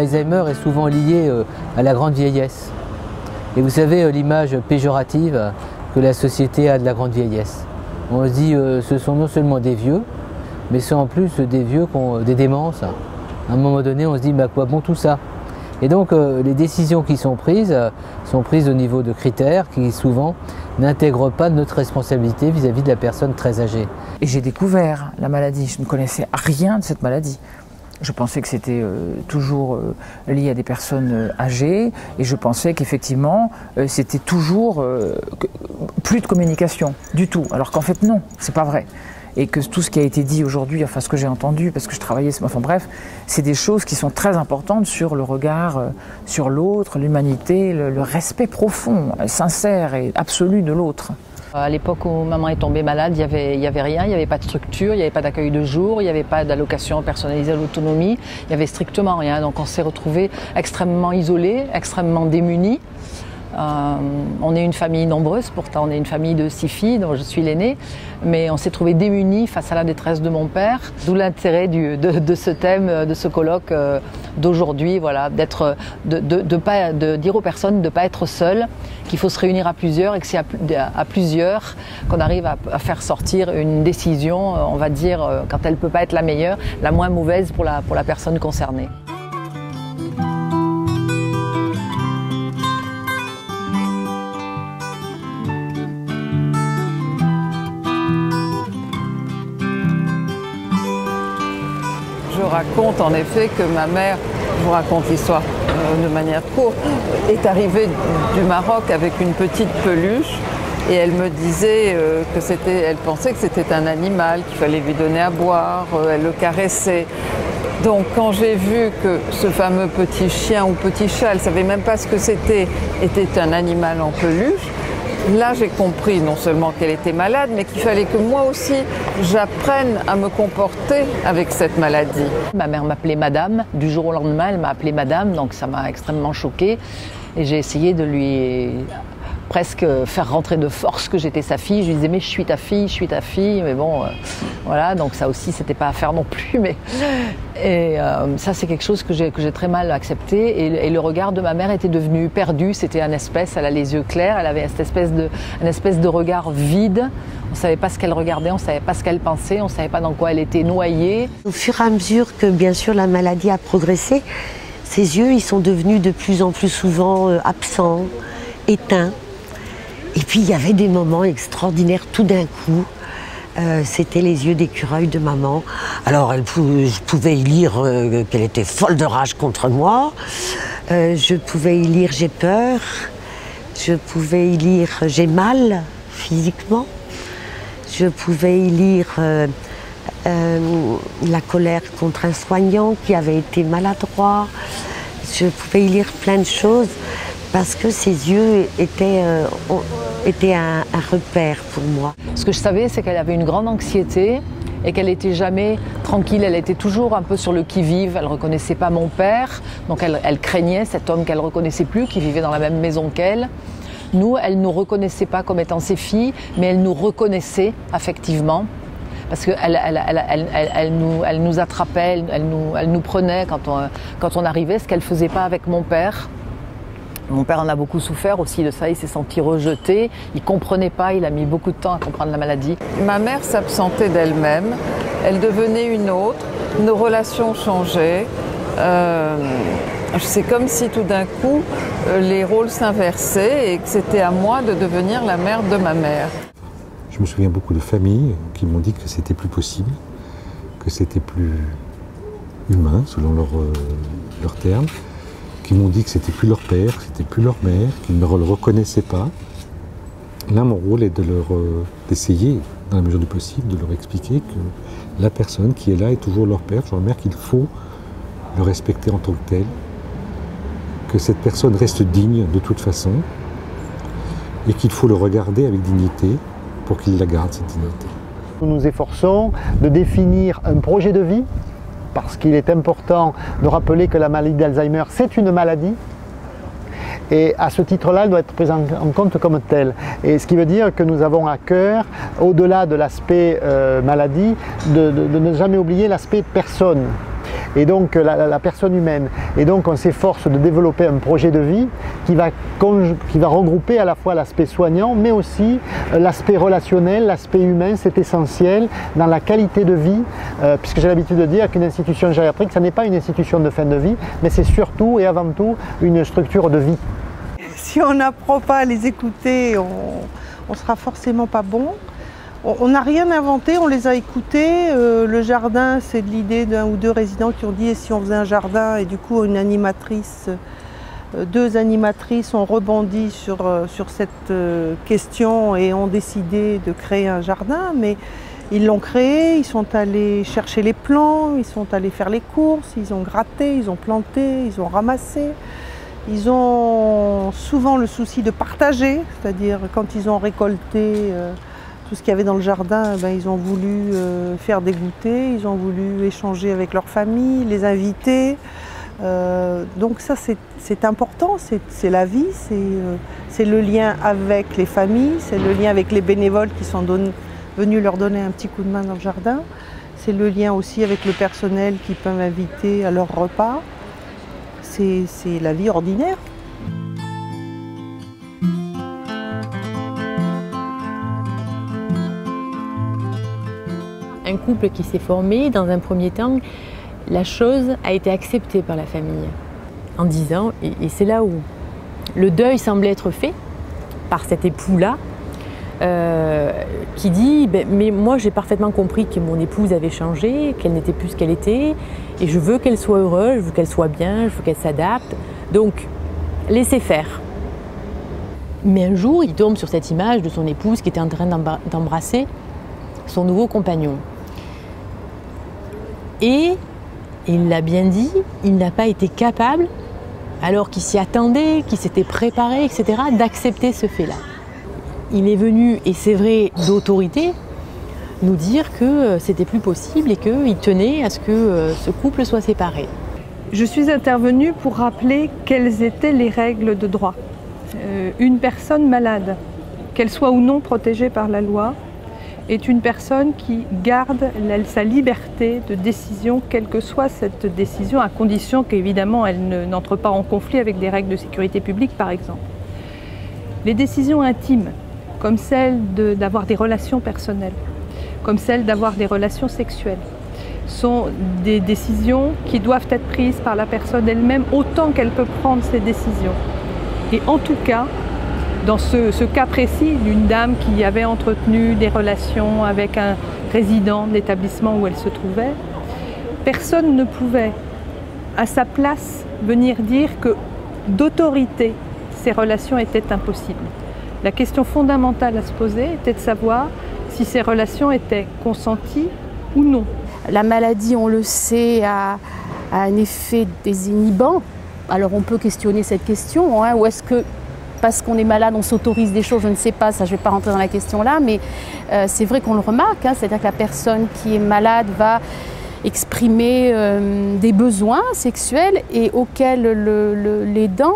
l'Alzheimer est souvent lié à la grande vieillesse. Et vous savez l'image péjorative que la société a de la grande vieillesse. On se dit ce sont non seulement des vieux, mais c'est en plus des vieux qui ont des démences. À un moment donné, on se dit mais à quoi bon tout ça? Et donc les décisions qui sont prises au niveau de critères qui souvent n'intègrent pas notre responsabilité vis-à-vis de la personne très âgée. Et j'ai découvert la maladie, je ne connaissais rien de cette maladie. Je pensais que c'était toujours lié à des personnes âgées et je pensais qu'effectivement c'était toujours plus de communication du tout. Alors qu'en fait non, c'est pas vrai. Et que tout ce qui a été dit aujourd'hui, enfin ce que j'ai entendu, parce que je travaillais, enfin bref, c'est des choses qui sont très importantes sur le regard sur l'autre, l'humanité, le respect profond, sincère et absolu de l'autre. À l'époque où maman est tombée malade, il y avait rien, il n'y avait pas de structure, il n'y avait pas d'accueil de jour, il n'y avait pas d'allocation personnalisée à l'autonomie, il n'y avait strictement rien. Donc on s'est retrouvés extrêmement isolés, extrêmement démunis. On est une famille nombreuse, pourtant on est une famille de 6 filles, dont je suis l'aînée, mais on s'est trouvés démunis face à la détresse de mon père. D'où l'intérêt de ce thème, de ce colloque d'aujourd'hui, voilà, de dire aux personnes de ne pas être seules, qu'il faut se réunir à plusieurs et que c'est à plusieurs qu'on arrive à faire sortir une décision, on va dire, quand elle ne peut pas être la meilleure, la moins mauvaise pour la personne concernée. Je raconte en effet que ma mère, je vous raconte l'histoire de manière courte, est arrivée du Maroc avec une petite peluche et elle me disait elle pensait que c'était un animal, qu'il fallait lui donner à boire, elle le caressait. Donc quand j'ai vu que ce fameux petit chien ou petit chat, elle ne savait même pas ce que c'était, était un animal en peluche, là j'ai compris non seulement qu'elle était malade, mais qu'il fallait que moi aussi j'apprenne à me comporter avec cette maladie. Ma mère m'appelait madame, du jour au lendemain elle m'a appelée madame, donc ça m'a extrêmement choquée et j'ai essayé de lui presque faire rentrer de force que j'étais sa fille. Je lui disais mais je suis ta fille, mais bon voilà, donc ça aussi c'était pas à faire non plus, mais et ça c'est quelque chose que j'ai très mal accepté et le regard de ma mère était devenu perdu, c'était un espèce, elle a les yeux clairs, elle avait une espèce de regard vide, on savait pas ce qu'elle regardait, on savait pas ce qu'elle pensait, on savait pas dans quoi elle était noyée. Au fur et à mesure que bien sûr la maladie a progressé, ses yeux ils sont devenus de plus en plus souvent absents, éteints. Et puis il y avait des moments extraordinaires tout d'un coup. C'était les yeux d'écureuil de maman. Alors je pouvais y lire qu'elle était folle de rage contre moi. Je pouvais y lire j'ai peur. Je pouvais y lire j'ai mal physiquement. Je pouvais y lire la colère contre un soignant qui avait été maladroit. Je pouvais y lire plein de choses. Parce que ses yeux étaient un repère pour moi. Ce que je savais, c'est qu'elle avait une grande anxiété et qu'elle n'était jamais tranquille. Elle était toujours un peu sur le qui-vive. Elle ne reconnaissait pas mon père, donc elle craignait cet homme qu'elle ne reconnaissait plus, qui vivait dans la même maison qu'elle. Nous, elle ne nous reconnaissait pas comme étant ses filles, mais elle nous reconnaissait affectivement. Parce qu'elle nous attrapait, elle nous prenait quand on arrivait, ce qu'elle ne faisait pas avec mon père. Mon père en a beaucoup souffert aussi de ça, il s'est senti rejeté, il ne comprenait pas, il a mis beaucoup de temps à comprendre la maladie. Ma mère s'absentait d'elle-même, elle devenait une autre, nos relations changeaient. C'est comme si tout d'un coup les rôles s'inversaient et que c'était à moi de devenir la mère de ma mère. Je me souviens beaucoup de familles qui m'ont dit que c'était plus possible, que c'était plus humain selon leurs termes, qui m'ont dit que c'était plus leur père, que c'était plus leur mère, qu'ils ne le reconnaissaient pas. Là, mon rôle est d'essayer, dans la mesure du possible, de leur expliquer que la personne qui est là est toujours leur père, leur mère, qu'il faut le respecter en tant que tel, que cette personne reste digne de toute façon, et qu'il faut le regarder avec dignité pour qu'il la garde, cette dignité. Nous nous efforçons de définir un projet de vie, parce qu'il est important de rappeler que la maladie d'Alzheimer, c'est une maladie. Et à ce titre-là, elle doit être prise en compte comme telle. Et ce qui veut dire que nous avons à cœur, au-delà de l'aspect maladie, de ne jamais oublier l'aspect personne. et donc la personne humaine. Et donc on s'efforce de développer un projet de vie qui va regrouper à la fois l'aspect soignant, mais aussi l'aspect relationnel, l'aspect humain. C'est essentiel dans la qualité de vie, puisque j'ai l'habitude de dire qu'une institution gériatrique, ce n'est pas une institution de fin de vie, mais c'est surtout et avant tout une structure de vie. Si on n'apprend pas à les écouter, on sera forcément pas bon. On n'a rien inventé, on les a écoutés. Le jardin, c'est de l'idée d'un ou deux résidents qui ont dit et si on faisait un jardin, et du coup une animatrice, deux animatrices ont rebondi sur cette question et ont décidé de créer un jardin. Mais ils l'ont créé, ils sont allés chercher les plants, ils sont allés faire les courses, ils ont gratté, ils ont planté, ils ont ramassé. Ils ont souvent le souci de partager, c'est-à-dire quand ils ont récolté tout ce qu'il y avait dans le jardin, ils ont voulu faire des goûters, ils ont voulu échanger avec leur famille, les inviter. Donc ça c'est important, c'est la vie, c'est le lien avec les familles, c'est le lien avec les bénévoles qui sont venus leur donner un petit coup de main dans le jardin. C'est le lien aussi avec le personnel qui peuvent inviter à leur repas. C'est la vie ordinaire. Un couple qui s'est formé, dans un premier temps, la chose a été acceptée par la famille en disant, et c'est là où le deuil semble être fait par cet époux-là, qui dit mais moi j'ai parfaitement compris que mon épouse avait changé, qu'elle n'était plus ce qu'elle était, et je veux qu'elle soit heureuse, je veux qu'elle soit bien, je veux qu'elle s'adapte, donc laissez faire. Mais un jour il tombe sur cette image de son épouse qui était en train d'embrasser son nouveau compagnon. Et il l'a bien dit, il n'a pas été capable, alors qu'il s'y attendait, qu'il s'était préparé, etc., d'accepter ce fait-là. Il est venu, et c'est vrai, d'autorité, nous dire que c'était plus possible et qu'il tenait à ce que ce couple soit séparé. Je suis intervenue pour rappeler quelles étaient les règles de droit. Une personne malade, qu'elle soit ou non protégée par la loi, est une personne qui garde sa liberté de décision, quelle que soit cette décision, à condition qu'évidemment elle n'entre pas en conflit avec des règles de sécurité publique, par exemple. Les décisions intimes, comme celle d'avoir des relations personnelles, comme celle d'avoir des relations sexuelles, sont des décisions qui doivent être prises par la personne elle-même autant qu'elle peut prendre ces décisions. Et en tout cas, dans ce cas précis d'une dame qui avait entretenu des relations avec un résident de l'établissement où elle se trouvait, personne ne pouvait, à sa place, venir dire que d'autorité, ces relations étaient impossibles. La question fondamentale à se poser était de savoir si ces relations étaient consenties ou non. La maladie, on le sait, a un effet désinhibant. Alors on peut questionner cette question, ou est-ce que parce qu'on est malade, on s'autorise des choses, je ne sais pas, ça je ne vais pas rentrer dans la question là, mais c'est vrai qu'on le remarque, c'est-à-dire que la personne qui est malade va exprimer des besoins sexuels et auxquels l'aidant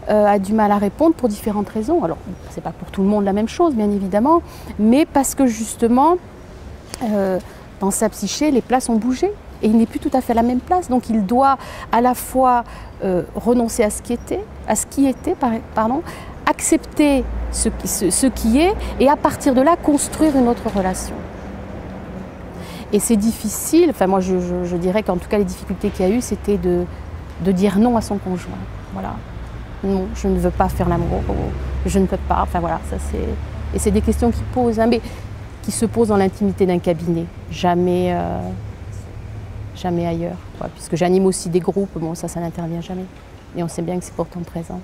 a du mal à répondre pour différentes raisons. Alors, ce n'est pas pour tout le monde la même chose, bien évidemment, mais parce que justement, dans sa psyché, les places ont bougé et il n'est plus tout à fait à la même place. Donc, il doit à la fois renoncer à ce qui était, accepter ce qui est et à partir de là, construire une autre relation. Et c'est difficile, enfin moi je dirais qu'en tout cas les difficultés qu'il y a eu, c'était de dire non à son conjoint. Voilà. Non, je ne veux pas faire l'amour, je ne peux pas, enfin voilà, ça c'est... Et c'est des questions qui posent, mais qui se posent dans l'intimité d'un cabinet, jamais ailleurs. Quoi. Puisque j'anime aussi des groupes, bon ça n'intervient jamais. Et on sait bien que c'est pourtant présent.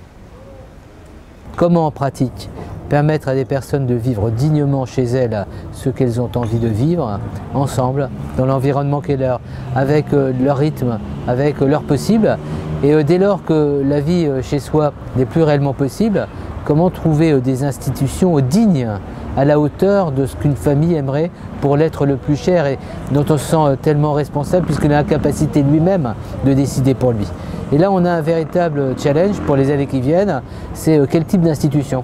Comment en pratique permettre à des personnes de vivre dignement chez elles ce qu'elles ont envie de vivre, ensemble, dans l'environnement qui est leur, avec leur rythme, avec leur possible. Et dès lors que la vie chez soi n'est plus réellement possible, comment trouver des institutions dignes, à la hauteur de ce qu'une famille aimerait pour l'être le plus cher et dont on se sent tellement responsable puisqu'il a la capacité lui-même de décider pour lui. Et là, on a un véritable challenge pour les années qui viennent, c'est quel type d'institution.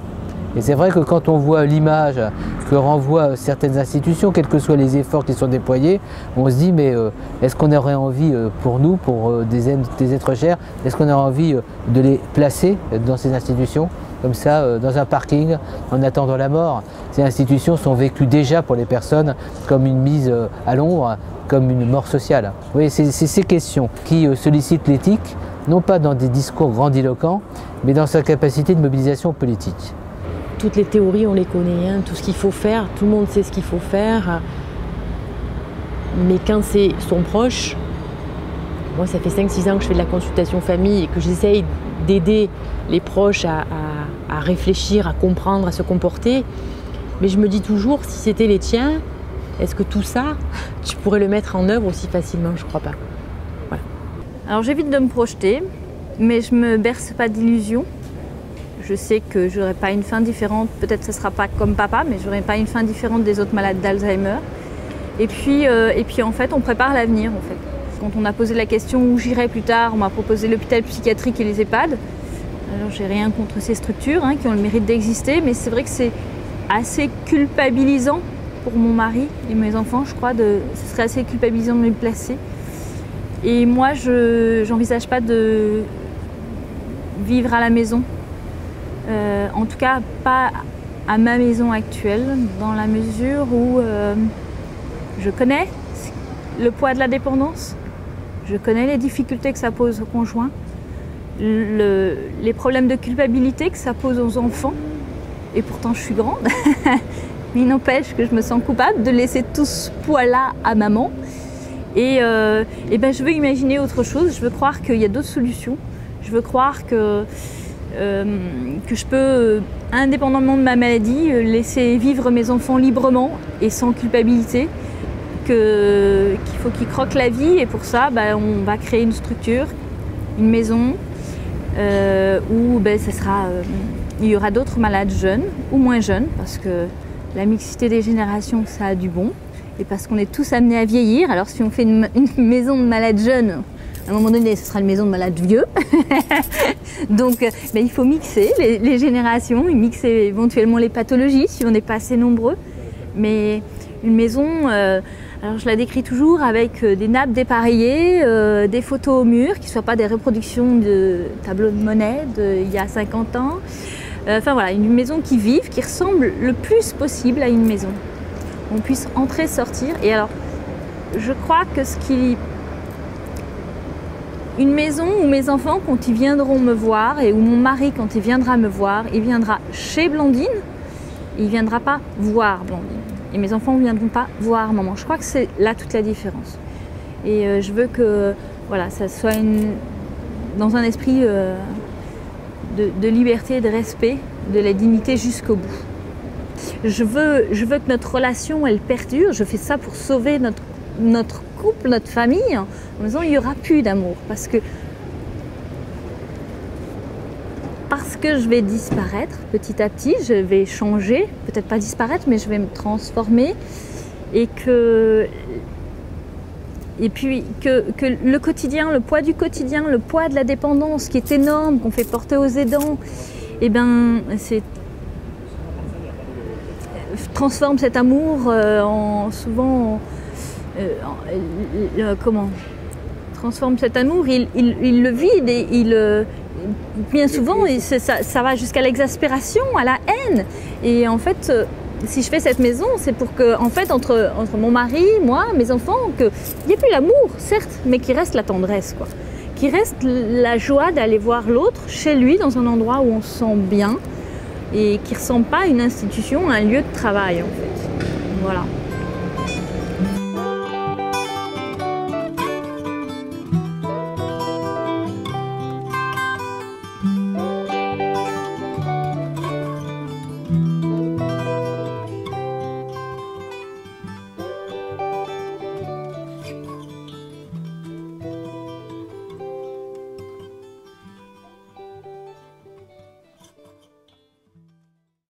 Et c'est vrai que quand on voit l'image que renvoient certaines institutions, quels que soient les efforts qui sont déployés, on se dit mais est-ce qu'on aurait envie pour nous, pour des êtres chers, est-ce qu'on aurait envie de les placer dans ces institutions comme ça, dans un parking, en attendant la mort? Ces institutions sont vécues déjà pour les personnes comme une mise à l'ombre, comme une mort sociale. Oui, c'est ces questions qui sollicitent l'éthique, non pas dans des discours grandiloquents, mais dans sa capacité de mobilisation politique. Toutes les théories, on les connaît, hein, tout ce qu'il faut faire, tout le monde sait ce qu'il faut faire. Mais quand c'est son proche, moi ça fait 5-6 ans que je fais de la consultation famille et que j'essaye d'aider les proches à réfléchir, à comprendre, à se comporter. Mais je me dis toujours, si c'était les tiens, est-ce que tout ça, tu pourrais le mettre en œuvre aussi facilement? Je crois pas. Voilà. Alors j'évite de me projeter, mais je me berce pas d'illusions. Je sais que j'aurai pas une fin différente, peut-être que ce sera pas comme papa, mais j'aurai pas une fin différente des autres malades d'Alzheimer. Et puis en fait, on prépare l'avenir en fait. Quand on a posé la question où j'irai plus tard, on m'a proposé l'hôpital psychiatrique et les EHPAD. Alors j'ai rien contre ces structures qui ont le mérite d'exister, mais c'est vrai que c'est assez culpabilisant pour mon mari et mes enfants, je crois, ce serait assez culpabilisant de me placer. Et moi, je n'envisage pas de vivre à la maison. En tout cas, pas à ma maison actuelle, dans la mesure où je connais le poids de la dépendance, je connais les difficultés que ça pose aux conjoints, les problèmes de culpabilité que ça pose aux enfants, et pourtant je suis grande. Mais il n'empêche que je me sens coupable de laisser tout ce poids-là à maman. Et je veux imaginer autre chose, je veux croire qu'il y a d'autres solutions. Je veux croire que je peux, indépendamment de ma maladie, laisser vivre mes enfants librement et sans culpabilité. Qu'il faut qu'ils croquent la vie, et pour ça, on va créer une structure, une maison, où il y aura d'autres malades jeunes ou moins jeunes, parce que la mixité des générations, ça a du bon, et parce qu'on est tous amenés à vieillir. Alors si on fait une maison de malades jeunes, à un moment donné, ce sera une maison de malades vieux. Donc il faut mixer les générations, et mixer éventuellement les pathologies si on n'est pas assez nombreux. Mais une maison, alors je la décris toujours avec des nappes dépareillées, des photos au mur, qui ne soient pas des reproductions de tableaux de monnaie d'il y a 50 ans. Enfin voilà, une maison qui vive, qui ressemble le plus possible à une maison. On puisse entrer, sortir. Et alors, je crois que une maison où mes enfants, quand ils viendront me voir, et où mon mari, quand il viendra me voir, il viendra chez Blandine, il ne viendra pas voir Blandine. Et mes enfants ne viendront pas voir maman. Je crois que c'est là toute la différence. Et je veux que voilà, ça soit dans un esprit de liberté, de respect, de la dignité jusqu'au bout. Je veux que notre relation, elle perdure. Je fais ça pour sauver notre couple, notre famille, en disant il n'y aura plus d'amour. Parce que je vais disparaître petit à petit, je vais changer, peut-être pas disparaître, mais je vais me transformer. Et puis que le quotidien, le poids du quotidien, le poids de la dépendance qui est énorme, qu'on fait porter aux aidants, transforme cet amour transforme cet amour, il le vide, et bien souvent ça va jusqu'à l'exaspération, à la haine. Et en fait, si je fais cette maison, c'est pour que, en fait, entre mon mari, moi, mes enfants, qu'il n'y ait plus l'amour, certes, mais qu'il reste la tendresse, quoi. Qu'il reste la joie d'aller voir l'autre chez lui, dans un endroit où on se sent bien, et qui ne ressemble pas à une institution, à un lieu de travail, en fait. Voilà.